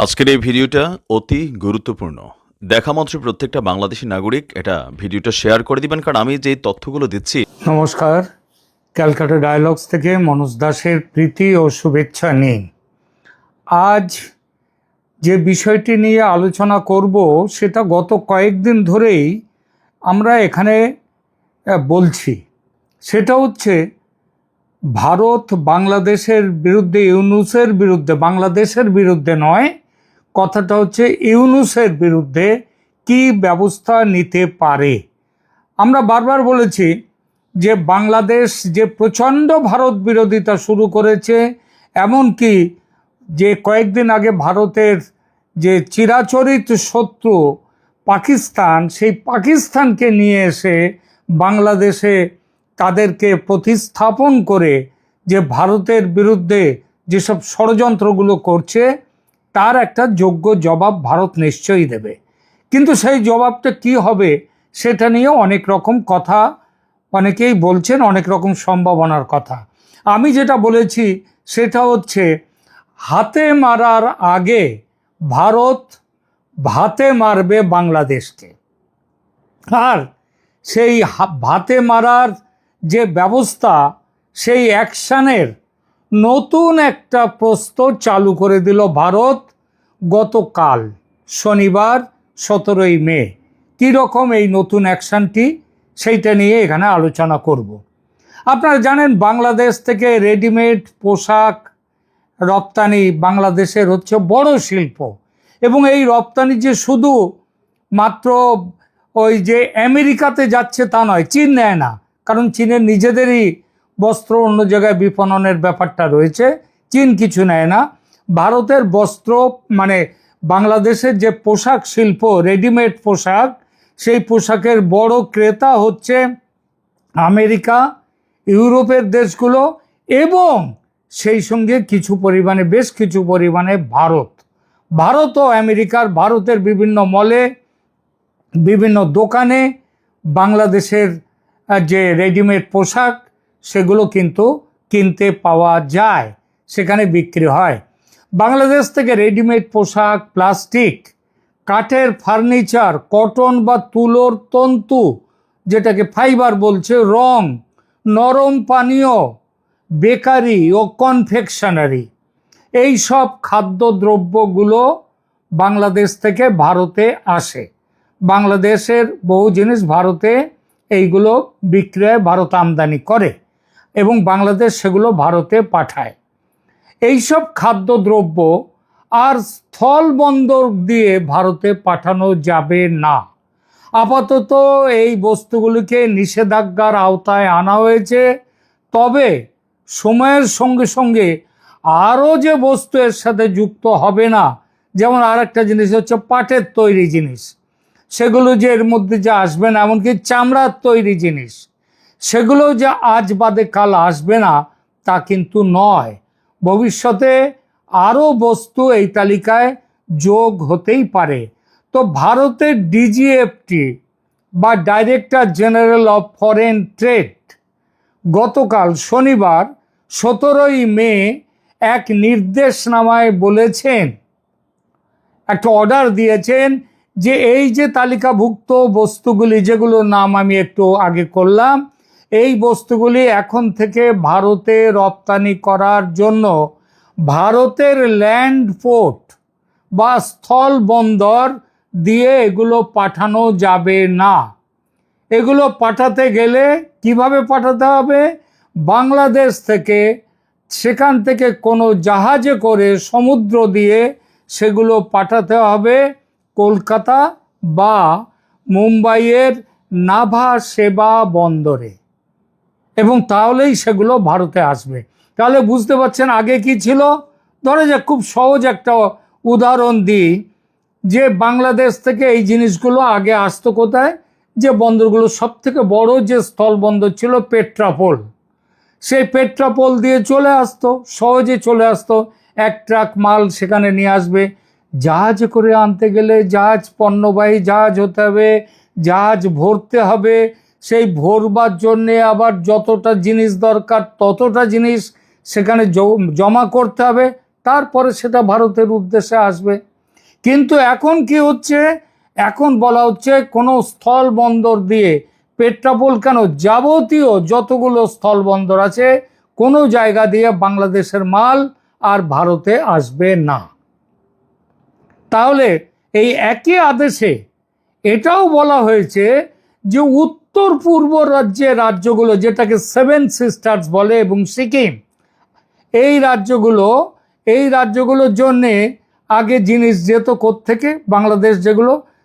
আজকের এই ভিডিওটা অতি গুরুত্বপূর্ণ। দেখা মাত্র প্রত্যেকটা বাংলাদেশী নাগরিক এটা ভিডিওটা শেয়ার করে দিবেন, কারণ আমি যে তথ্যগুলো দিচ্ছি। নমস্কার, ক্যালকাটা ডায়ালগস থেকে মনোজ দাসের প্রীতি ও শুভেচ্ছা নিন। আজ যে বিষয়টি নিয়ে আলোচনা করব সেটা গত কয়েকদিন ধরেই আমরা এখানে বলছি। সেটা হচ্ছে ভারত বাংলাদেশের বিরুদ্ধে, ইউনূসের বিরুদ্ধে, বাংলাদেশের বিরুদ্ধে নয়, কথাটা হচ্ছে ইউনূসের বিরুদ্ধে কি ব্যবস্থা নিতে পারে। আমরা বারবার বলেছি যে বাংলাদেশ যে প্রচণ্ড ভারত বিরোধিতা শুরু করেছে, এমনকি যে কয়েকদিন আগে ভারতের যে চিরাচরিত শত্রু পাকিস্তান, সেই পাকিস্তানকে নিয়ে এসে বাংলাদেশে তাদেরকে প্রতিস্থাপন করে যে ভারতের বিরুদ্ধে যেসব ষড়যন্ত্রগুলো করছে তার একটা যোগ্য জবাব ভারত নিশ্চয়ই দেবে। কিন্তু সেই জবাবটা কি হবে সেটা নিয়ে অনেক রকম কথা অনেকেই বলছেন, অনেক রকম সম্ভাবনার কথা। আমি যেটা বলেছি সেটা হচ্ছে হাতে মারার আগে ভারত ভাতে মারবে বাংলাদেশকে, আর সেই ভাতে মারার যে ব্যবস্থা, সেই অ্যাকশানের নতুন একটা প্রস্তুত চালু করে দিল ভারত গতকাল শনিবার 17ই মে। কীরকম এই নতুন অ্যাকশানটি, সেইটা নিয়ে এখানে আলোচনা করব। আপনারা জানেন বাংলাদেশ থেকে রেডিমেড পোশাক রপ্তানি বাংলাদেশের হচ্ছে বড় শিল্প, এবং এই রপ্তানি যে শুধু মাত্র ওই যে আমেরিকাতে যাচ্ছে তা নয়, চীন নেয় না, কারণ চীনের নিজেদেরই বস্ত্র অন্য জায়গায় বিপণনের ব্যাপারটা রয়েছে, চীন কিছু নেয় না। ভারতের বস্ত্র মানে বাংলাদেশের যে পোশাক শিল্প, রেডিমেড পোশাক, সেই পোশাকের বড় ক্রেতা হচ্ছে আমেরিকা, ইউরোপের দেশগুলো, এবং সেই সঙ্গে কিছু পরিমাণে, বেশ কিছু পরিমাণে ভারত ও আমেরিকার, ভারতের বিভিন্ন মলে, বিভিন্ন দোকানে বাংলাদেশের যে রেডিমেড পোশাক সেগুলো কিন্তু কিনতে পাওয়া যায়, সেখানে বিক্রি হয়। বাংলাদেশ থেকে রেডিমেড পোশাক, প্লাস্টিক, কাঠের ফার্নিচার, কটন বা তুলোর তন্তু যেটাকে ফাইবার বলছে, রং, নরম পানীয়, বেকারি ও কনফেকশনারি, এই সব খাদ্যদ্রব্যগুলো বাংলাদেশ থেকে ভারতে আসে। বাংলাদেশের বহু জিনিস ভারতে এইগুলো বিক্রয় ভারত আমদানি করে এবং বাংলাদেশ সেগুলো ভারতে পাঠায়। এইসব খাদ্যদ্রব্য আর স্থল বন্দর দিয়ে ভারতে পাঠানো যাবে না। আপাতত এই বস্তুগুলিকে নিষেধাজ্ঞার আওতায় আনা হয়েছে, তবে সময়ের সঙ্গে সঙ্গে আরও যে বস্তু এর সাথে যুক্ত হবে না, যেমন আর একটা জিনিস হচ্ছে পাটের তৈরি জিনিস, সেগুলো যে এর মধ্যে যে আসবে না, এমনকি চামড়ার তৈরি জিনিস, সেগুলো যে আজ বাদে কাল আসবে না তা কিন্তু নয়। ভবিষ্যতে আরও বস্তু এই তালিকায় যোগ হতেই পারে। তো ভারতের ডিজিএফটি বা director general of foreign trade গতকাল শনিবার 17ই মে এক নির্দেশনামায় বলেছেন, একটা অর্ডার দিয়েছেন যে এই যে তালিকাভুক্ত বস্তুগুলি, যেগুলোর নাম আমি একটু আগে করলাম, এই বস্তুগুলি এখন থেকে ভারতে রপ্তানি করার জন্য ভারতের ল্যান্ড পোর্ট বা স্থল বন্দর দিয়ে এগুলো পাঠানো যাবে না। এগুলো পাঠাতে গেলে কিভাবে পাঠাতে হবে? বাংলাদেশ থেকে, সেখান থেকে কোনো জাহাজে করে সমুদ্র দিয়ে সেগুলো পাঠাতে হবে কলকাতা বা মুম্বাইয়ের নাভা সেবা বন্দরে, এবং তাহলেই সেগুলো ভারতে আসবে। তাহলে বুঝতে পারছেন আগে কি ছিল। ধরে যাক, খুব সহজ একটা উদাহরণ দিই, যে বাংলাদেশ থেকে এই জিনিসগুলো আগে আসতো কোথায়? যে বন্দরগুলো, সব থেকে বড় যে স্থল বন্দর ছিল পেট্রাপোল, সেই পেট্রাপোল দিয়ে চলে আসতো, সহজে চলে আসতো, এক ট্রাক মাল সেখানে নিয়ে আসবে। জাহাজে করে আনতে গেলে জাহাজ, পণ্যবাহী জাহাজ হতে হবে, জাহাজ ভরতে হবে, সেই ভরবার জন্যে আবার যতটা জিনিস দরকার ততটা জিনিস সেখানে জমা করতে হবে, তারপরে সেটা ভারতের উদ্দেশ্যে আসবে। কিন্তু এখন কি হচ্ছে, এখন বলা হচ্ছে কোনো স্থল বন্দর দিয়ে পেট্রাপোল কেন, যাবতীয় যতগুলো স্থল বন্দর আছে কোনো জায়গা দিয়ে বাংলাদেশের মাল আর ভারতে আসবে না। তাহলে এই একই আদেশে এটাও বলা হয়েছে যে উত্তর পূর্ব রাজ্যগুলো, যেটাকে সেভেন সিস্টার্স বলে, এবং সিকিম, এই রাজ্যগুলোর জন্যে আগে জিনিস যেত কোত্থেকে, বাংলাদেশ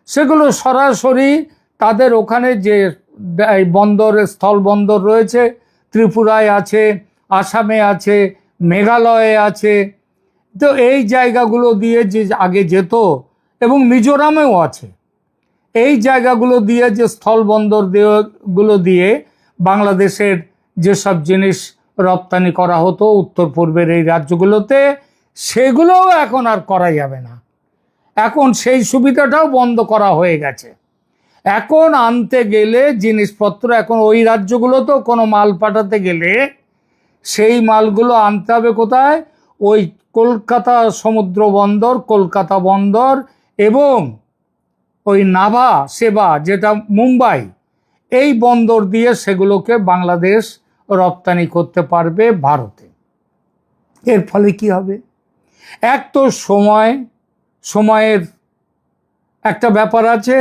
সেগুলো সরাসরি তাদের ওখানে যে বন্দর, স্থল বন্দর রয়েছে, ত্রিপুরায় আছে, আসামে আছে, মেঘালয়ে আছে, তো এই জায়গাগুলো দিয়ে যে আগে যেত, এবং মিজোরামেও আছে, এই জায়গাগুলো দিয়ে যে স্থল বন্দর গুলো দিয়ে বাংলাদেশের যেসব জিনিস রপ্তানি করা হতো উত্তর পূর্বের এই রাজ্যগুলোতে, সেগুলোও এখন আর করা যাবে না। এখন সেই সুবিধাটাও বন্ধ করা হয়ে গেছে। এখন আনতে গেলে জিনিসপত্র, এখন ওই রাজ্যগুলোতেও কোনো মাল পাঠাতে গেলে সেই মালগুলো আনতে হবে কোথায়, ওই কলকাতা সমুদ্র বন্দর, কলকাতা বন্দর, এবং ওই নাভা সেবা যেটা মুম্বাই, এই বন্দর দিয়ে সেগুলোকে বাংলাদেশ রপ্তানি করতে পারবে ভারতে। এর ফলে কি হবে, এক তো সময়ের একটা ব্যাপার আছে,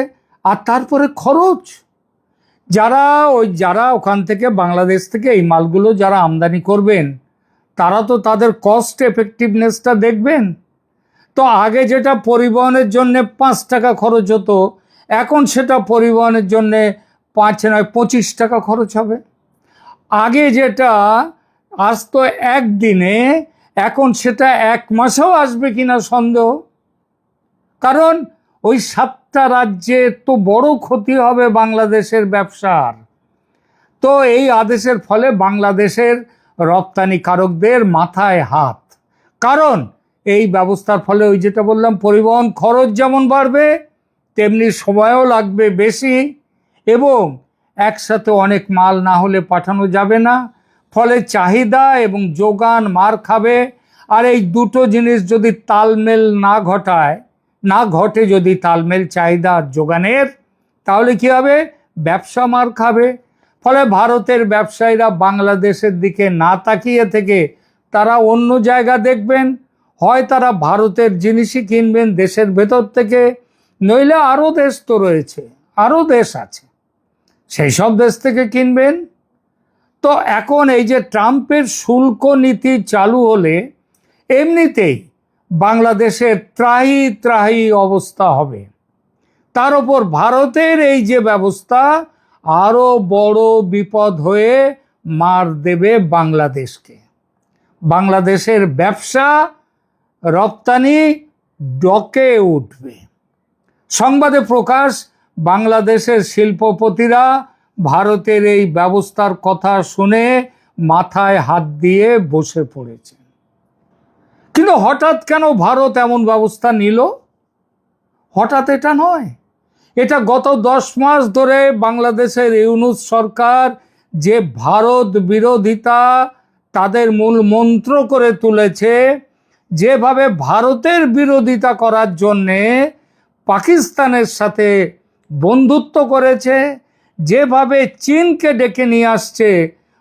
আর তারপরে খরচ। যারা ওখান থেকে বাংলাদেশ থেকে এই মালগুলো যারা আমদানি করবেন, তারা তো তাদের কস্ট এফেক্টিভনেসটা দেখবেন। তো আগে যেটা পরিবহনের জন্য 5 টাকা খরচ হতো, এখন সেটা পরিবহনের জন্য 5 নয় 25 টাকা খরচ হবে। আগে যেটা আসতো একদিনে, এখন সেটা 1 মাসেও আসবে কিনা সন্দেহ। কারণ ওই 7টা রাজ্যে তো বড় ক্ষতি হবে বাংলাদেশের ব্যবসার। তো এই আদেশের ফলে বাংলাদেশের রপ্তানিকারকদের মাথায় হাত। কারণ এই ব্যবস্থার ফলে ওই যেটা বললাম, পরিবহন খরচ যেমন বাড়বে, তেমনি সময়ও লাগবে বেশি, এবং একসাথে অনেক মাল না হলে পাঠানো যাবে না। ফলে চাহিদা এবং যোগান মার খাবে। আর এই দুটো জিনিস যদি তালমেল না ঘটে যদি তালমেল চাহিদা আর যোগানের, তাহলে কি হবে, ব্যবসা মার খাবে। ফলে ভারতের ব্যবসায়ীরা বাংলাদেশের দিকে না তাকিয়ে থেকে তারা অন্য জায়গা দেখবেন, হয় তারা ভারতের জিনিসই কিনবেন দেশের ভেতর থেকে, নইলে আরও দেশ তো রয়েছে, আরও দেশ আছে, সেই সব দেশ থেকে কিনবেন। তো এখন এই যে ট্রাম্পের শুল্ক নীতি চালু হলে এমনিতেই বাংলাদেশের ত্রাহি ত্রাহি অবস্থা হবে। তার উপর ভারতের এই যে ব্যবস্থা আরও বড় বিপদ হয়ে মার দেবে বাংলাদেশকে। বাংলাদেশের ব্যবসা রপ্তানি ডকে উঠবে। সংবাদে প্রকাশ, বাংলাদেশের শিল্পপতিরা ভারতের এই ব্যবস্থার কথা শুনে মাথায় হাত দিয়ে বসে পড়েছে। কিন্তু হঠাৎ কেন ভারত এমন ব্যবস্থা নিল? হঠাৎ এটা নয়, এটা গত 10 মাস ধরে বাংলাদেশের ইউনূস সরকার যে ভারত বিরোধিতা তাদের মূল মন্ত্র করে তুলেছে, যেভাবে ভারতের বিরোধিতা করার জন্যে পাকিস্তানের সাথে বন্ধুত্ব করেছে, যেভাবে চীনকে ডেকে নিয়ে আসছে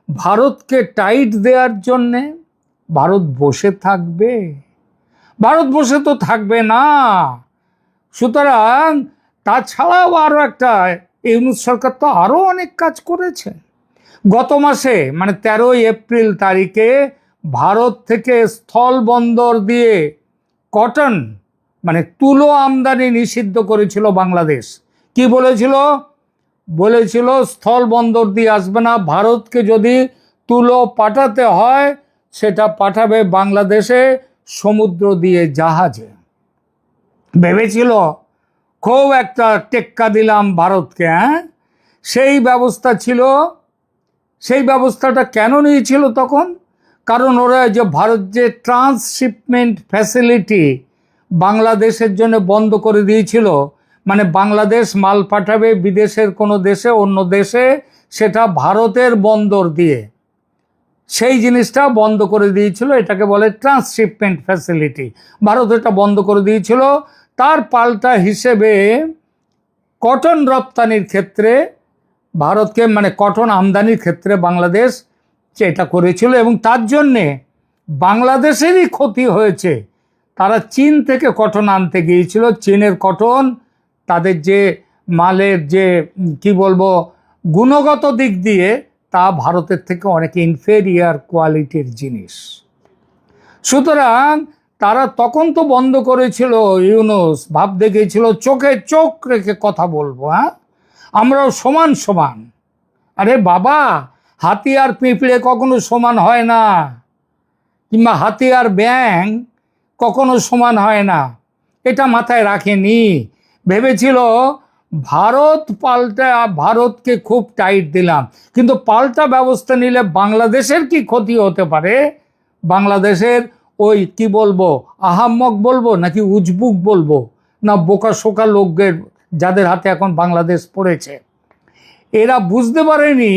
ভারতকে টাইট দেওয়ার জন্যে, ভারত বসে থাকবে? ভারত বসে তো থাকবে না। সুতরাং তাছাড়াও আরও একটা, ইউনূস সরকার তো আরও অনেক কাজ করেছে। গত মাসে মানে 13 এপ্রিল তারিখে ভারত থেকে স্থল বন্দর দিয়ে কটন মানে তুলো আমদানি নিষিদ্ধ করেছিল বাংলাদেশ। কি বলেছিল স্থল বন্দর দিয়ে আসবে না, ভারতকে যদি তুলো পাঠাতে হয় সেটা পাঠাবে বাংলাদেশে সমুদ্র দিয়ে জাহাজে। ভেবেছিল খুব একটা টেক্কা দিলাম ভারতকে, সেই ব্যবস্থা ছিল। সেই ব্যবস্থাটা কেন নিয়েছিল তখন? কারণ ওরা যে ভারত যে ট্রান্সশিপমেন্ট ফ্যাসিলিটি বাংলাদেশের জন্য বন্ধ করে দিয়েছিল, মানে বাংলাদেশ মাল পাঠাবে বিদেশের কোনো দেশে, অন্য দেশে, সেটা ভারতের বন্দর দিয়ে, সেই জিনিসটা বন্ধ করে দিয়েছিল, এটাকে বলে ট্রান্সশিপমেন্ট ফ্যাসিলিটি। ভারত এটা বন্ধ করে দিয়েছিল। তার পাল্টা হিসেবে কটন রপ্তানির ক্ষেত্রে ভারতকে, মানে কটন আমদানির ক্ষেত্রে বাংলাদেশ এটা করেছিল, এবং তার জন্যে বাংলাদেশেরই ক্ষতি হয়েছে। তারা চীন থেকে কটন আনতে গিয়েছিল, চীনের কটন তাদের যে মালের যে কি বলবো গুণগত দিক দিয়ে তা ভারতের থেকে অনেক ইনফেরিয়ার কোয়ালিটির জিনিস। সুতরাং তারা তখন তো বন্ধ করেছিল, ইউনুস ভাব দেখেছিল চোখে চোখ রেখে কথা বলবো, হ্যাঁ আমরাও সমান সমান। আরে বাবা, হাতি আর পিঁপড়ে কখনো সমান হয় না, কিংবা হাতি আর ব্যাঙ কখনো সমান হয় না, এটা মাথায় রাখেনি। ভেবেছিল ভারতকে খুব টাইট দিলাম, কিন্তু পাল্টা ব্যবস্থা নিলে বাংলাদেশের কি ক্ষতি হতে পারে, বাংলাদেশের ওই কি বলবো আহাম্মক বলবো নাকি উজবুক বলবো, না বোকা শোকা লোকদের যাদের হাতে এখন বাংলাদেশ পড়েছে, এরা বুঝতে পারেনি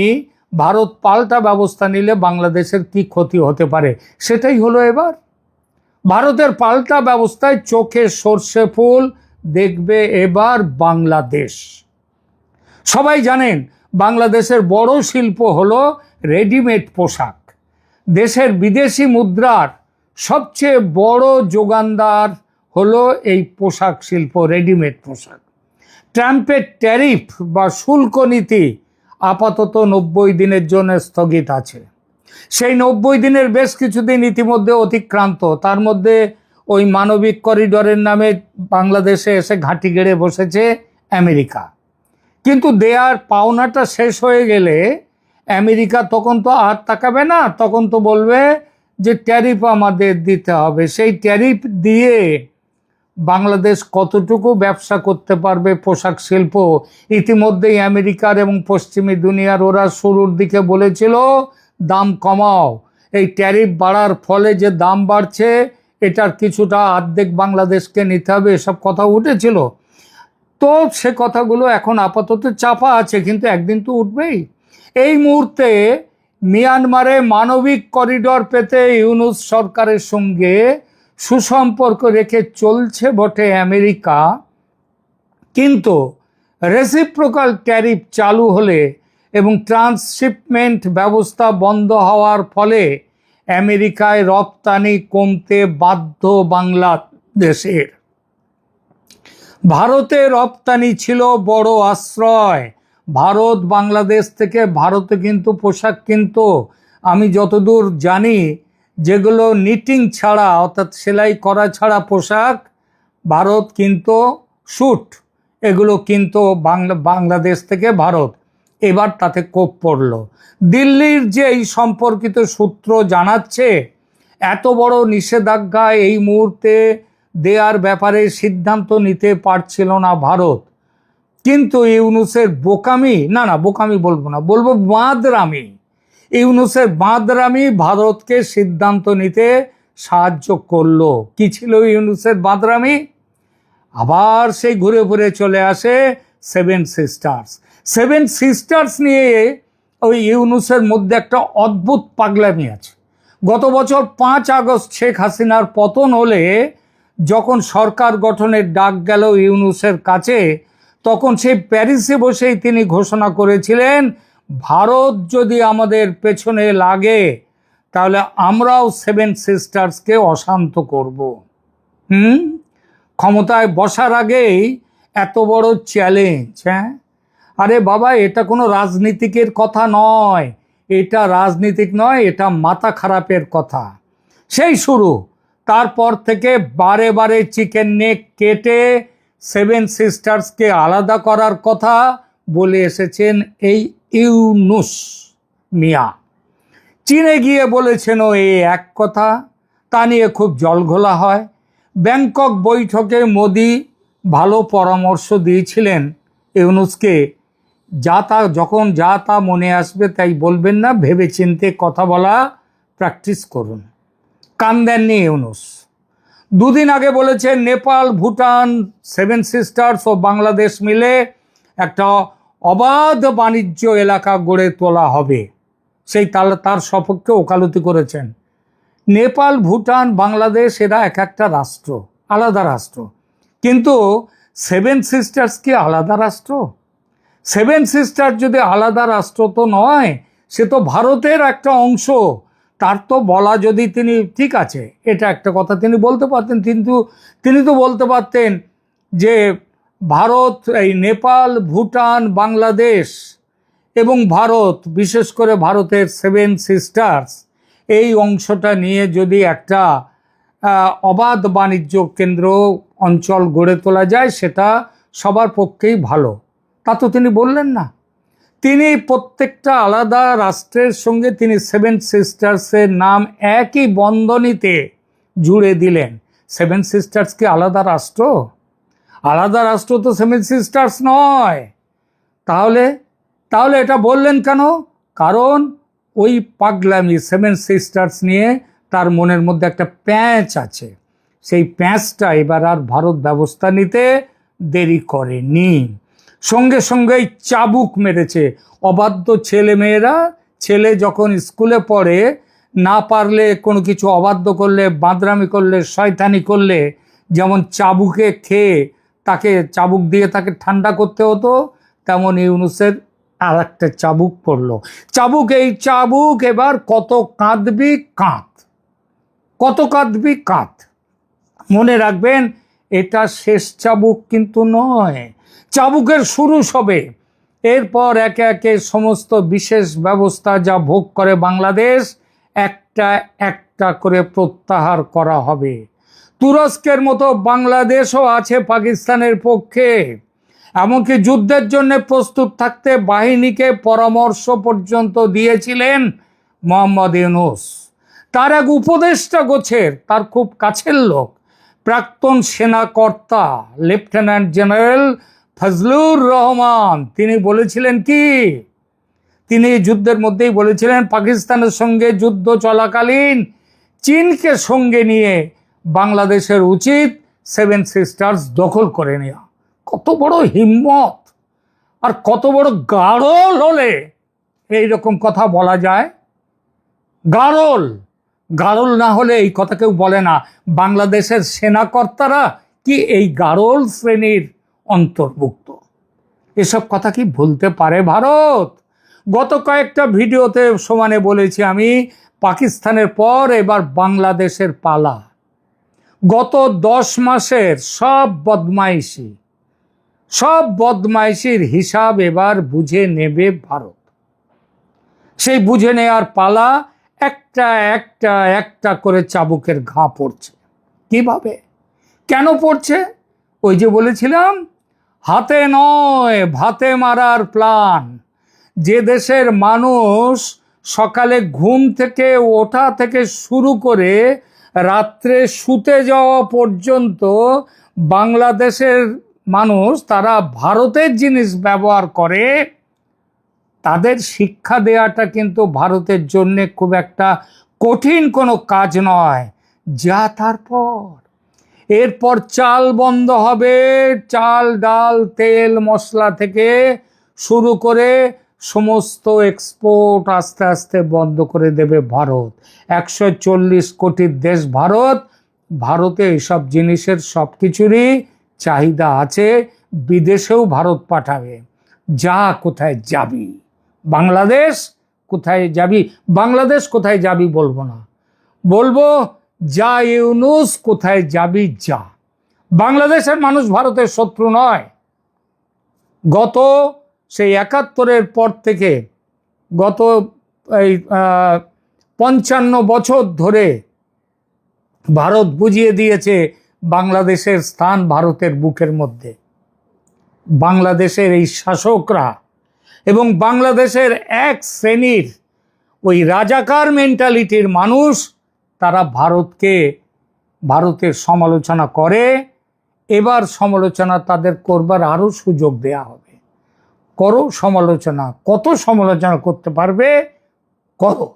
ভারত পাল্টা ব্যবস্থা নিলে বাংলাদেশের কি ক্ষতি হতে পারে। সেটাই হলো এবার। ভারতের পাল্টা ব্যবস্থায় চোখে সর্ষে ফুল দেখবে এবার বাংলাদেশ। সবাই জানেন বাংলাদেশের বড় শিল্প হলো রেডিমেড পোশাক। দেশের বিদেশি মুদ্রার সবচেয়ে বড় যোগানদার হলো এই পোশাক শিল্প, রেডিমেড পোশাক। ট্রাম্পের ট্যারিফ বা শুল্ক নীতি আপাতত 90 দিনের জন্য স্থগিত আছে। সেই 90 দিনের বেশ কিছুদিন ইতিমধ্যে অতিক্রান্ত। তার মধ্যে ওই মানবিক করিডোরের নামে বাংলাদেশে এসে ঘাঁটি গেড়ে বসেছে আমেরিকা। কিন্তু দেয়ার পাওনাটা শেষ হয়ে গেলে আমেরিকা তখন তো আর তাকাবে না, তখন তো বলবে যে ট্যারিফ আমাদের দিতে হবে। সেই ট্যারিফ দিয়ে বাংলাদেশ কতটুকু ব্যবসা করতে পারবে পোশাক শিল্প। ইতিমধ্যেই আমেরিকার এবং পশ্চিমী দুনিয়ার ওরা শুরুর দিকে বলেছিল দাম কমাও, এই ট্যারিফ বাড়ার ফলে যে দাম বাড়ছে এটার কিছুটা অর্ধেক বাংলাদেশকে নিতে হবে, এসব কথা উঠেছিল। তো সে কথাগুলো এখন আপাতত চাপা আছে, কিন্তু একদিন তো উঠবেই। এই মুহূর্তে মিয়ানমারে মানবিক করিডোর পেতে ইউনুস সরকারের সঙ্গে সুসম্পর্ক রেখে চলছে বটে আমেরিকা, কিন্তু রেসিপ্রোকাল ট্যারিফ চালু হলে এবং ট্রান্সশিপমেন্ট ব্যবস্থা বন্ধ হওয়ার ফলে আমেরিকায় রপ্তানি কমতে বাধ্য বাংলাদেশের। ভারতে রপ্তানি ছিল বড় আশ্রয়। ভারত বাংলাদেশ থেকে ভারতে কিন্তু পোশাক কিনতো। আমি যতদূর জানি যেগুলো নিটিং ছাড়া অর্থাৎ সেলাই করা ছাড়া পোশাক ভারত কিন্তু স্যুট, এগুলো কিন্তু বাংলাদেশ থেকে ভারত। এবার তাতে কোপ পড়ল। দিল্লির যে এই সম্পর্কিত সূত্র জানাচ্ছে এত বড় নিষেধাজ্ঞা এই মুহূর্তে দেয়ার ব্যাপারে সিদ্ধান্ত নিতে পারছিল না ভারত। কিন্তু ইউনুসের বোকামি, না বোকামি বলবো না, বলবো বাঁদরামি, ইউনুসের বাঁদরামি ভারতকে সিদ্ধান্ত নিতে সাহায্য করলো। কি ছিল ইউনুসের বাঁদরামি? আবার সেই ঘুরে ঘুরে চলে আসে সেভেন সিস্টার্স। সেভেন সিস্টার্স নিয়ে ওই ইউনুসের মধ্যে একটা অদ্ভুত পাগলামি আছে। গত বছর 5 আগস্ট শেখ হাসিনার পতন হলে যখন সরকার গঠনের ডাক গেল ইউনুসের কাছে, তখন সেই প্যারিসে বসেই তিনি ঘোষণা করেছিলেন ভারত যদি আমাদের পেছনে লাগে তাহলে আমরাও সেভেন সিস্টার্সকে অশান্ত করব। ক্ষমতায় বসার আগেই এত বড় চ্যালেঞ্জ। হ্যাঁ, আরে বাবা, এটা কোনো রাজনীতিকের কথা নয়, এটা রাজনীতিক নয়, এটা মাথা খারাপের কথা। সেই শুরু, তারপর থেকে বারে বারে চিকেন নেক কেটে সেভেন সিস্টার্সকে আলাদা করার কথা বলে এসেছেন এই ইউনুস মিয়া। চীনে গিয়ে বলেছেন এই এক কথা, তা নিয়ে খুব জলঘোলা হয়। ব্যাংকক বৈঠকে মোদি ভালো পরামর্শ দিয়েছিলেন ইউনুসকে, যখন যা তা মনে আসবে তাই বলবেন না, ভেবেচিন্তে কথা বলা প্র্যাকটিস করুন। কান দেননি ইউনুস। 2 দিন আগে বলেছেন নেপাল, ভুটান, সেভেন সিস্টার্স ও বাংলাদেশ মিলে একটা অবাধ বাণিজ্য এলাকা গড়ে তোলা হবে। সেই তার সপক্ষে ওকালতি করেছেন। নেপাল, ভুটান, বাংলাদেশ এরা এক একটা রাষ্ট্র, আলাদা রাষ্ট্র, কিন্তু সেভেন সিস্টার্স কি আলাদা রাষ্ট্র? সেভেন সিস্টার যদি আলাদা রাষ্ট্র তো নয়, সে তো ভারতের একটা অংশ। তার তো বলা, যদি তিনি ঠিক আছে এটা একটা কথা তিনি বলতে পারতেন, কিন্তু তিনি তো বলতে পারতেন যে ভারত, এই নেপাল, ভুটান, বাংলাদেশ এবং ভারত, বিশেষ করে ভারতের সেভেন সিস্টার্স এই অংশটা নিয়ে যদি একটা অবাধ বাণিজ্য কেন্দ্র অঞ্চল গড়ে তোলা যায়, সেটা সবার পক্ষেই ভালো। তা তো তিনি বললেন না। তিনি প্রত্যেকটা আলাদা রাষ্ট্রের সঙ্গে তিনি সেভেন সিস্টার্সের নাম একই বন্ধনীতে জুড়ে দিলেন। সেভেন সিস্টার্স কি আলাদা রাষ্ট্র? আলাদা রাষ্ট্র তো সেভেন সিস্টার্স নয়। তাহলে তাহলে এটা বললেন কেন? কারণ ওই পাগলামি সেভেন সিস্টার্স নিয়ে তার মনের মধ্যে একটা প্যাঁচ আছে। সেই প্যাঁচটা এবার আর ভারত ব্যবস্থা নিতে দেরি করেনি, সঙ্গে সঙ্গেই চাবুক মেরেছে। অবাধ্য ছেলে মেয়েরা, ছেলে যখন স্কুলে পড়ে, না পারলে কোনো কিছু অবাধ্য করলে, বাঁদরামি করলে, শয়তানি করলে, যেমন চাবুকে খেয়ে তাকে চাবুক দিয়ে তাকে ঠান্ডা করতে হতো, তেমন ইউনূসের আর একটা চাবুক পড়লো। চাবুক, এই চাবুক এবার কত কাঁদবি কাঁদ, কত কাঁদবি কাঁদ। মনে রাখবেন, এটা শেষ চাবুক কিন্তু নয়, চাবুকের শুরু সবে। এরপর একে একে সমস্ত বিশেষ ব্যবস্থা যা ভোগ করে বাংলাদেশ, একটা একটা করে প্রত্যাহার করা হবে। তুরস্কের মতো বাংলাদেশও আছে পাকিস্তানের পক্ষে। এমনকি যুদ্ধের জন্য প্রস্তুত থাকতে বাহিনীকে পরামর্শ পর্যন্ত দিয়েছিলেন মোহাম্মদ ইউনূস। তার এক উপদেষ্টা গোছের, তার খুব কাছের লোক, প্রাক্তন সেনাকর্তা লেফটেন্যান্ট জেনারেল ফজলুর রহমান, তিনি বলেছিলেন কি? তিনি যুদ্ধের মধ্যেই বলেছিলেন, পাকিস্তানের সঙ্গে যুদ্ধ চলাকালীন চীনকে সঙ্গে নিয়ে বাংলাদেশের উচিত সেভেন সিস্টার্স দখল করে নেওয়া। কত বড় হিম্মত আর কত বড় গাড়ল হলে এইরকম কথা বলা যায়? গাড়ল, গাড়ল না হলে এই কথা কেউ বলে না। বাংলাদেশের সেনাকর্তারা কি এই গাড়ল শ্রেণীর অন্তর্ভুক্ত? এসব কথা কি ভুলতে পারে ভারত? গত কয়েকটা ভিডিওতে সমানে বলেছি আমি, পাকিস্তানের পর এবার বাংলাদেশের পালা। গত 10 মাসের সব বদমাইশির হিসাব এবার বুঝে নেবে ভারত। সেই বুঝে নেওয়ার পালা। একটা একটা একটা করে চাবুকের ঘা পড়ছে। কিভাবে, কেন পড়ছে? ওই যে বলেছিলাম, হাতে নয় ভাতে মারার প্ল্যান। যে দেশের মানুষ সকালে ঘুম থেকে ওঠা থেকে শুরু করে রাত্রে শুতে যাওয়া পর্যন্ত বাংলাদেশের মানুষ তারা ভারতের জিনিস ব্যবহার করে, তাদের শিক্ষা দেওয়াটা কিন্তু ভারতের জন্য খুব একটা কঠিন কোনো কাজ নয়। যা এরপর চাল বন্ধ হবে, চাল, ডাল, তেল, মশলা থেকে শুরু করে সমস্ত এক্সপোর্ট আস্তে আস্তে বন্ধ করে দেবে ভারত। 140 কোটির দেশ ভারত। ভারতে এইসব জিনিসের সব কিছুরই চাহিদা আছে, বিদেশেও ভারত পাঠাবে। যা, কোথায় যাবি? বাংলাদেশ কোথায় যাবি? বাংলাদেশ কোথায় যাবি বলবো না, বলবো যা ইউনূস, কোথায় যাবি যা। বাংলাদেশের মানুষ ভারতের শত্রু নয়। গত সেই 71-এর পর থেকে গত এই 55 বছর ধরে ভারত বুঝিয়ে দিয়েছে বাংলাদেশের স্থান ভারতের বুকের মধ্যে। বাংলাদেশের এই শাসকরা এবং বাংলাদেশের এক শ্রেণীর ওই রাজাকার মেন্টালিটির মানুষ, তারা ভারতের সমালোচনা করে। এবার সমালোচনা তাদের করবার আরও সুযোগ দেয়া হবে। করো সমালোচনা, কত সমালোচনা করতে পারবে করো।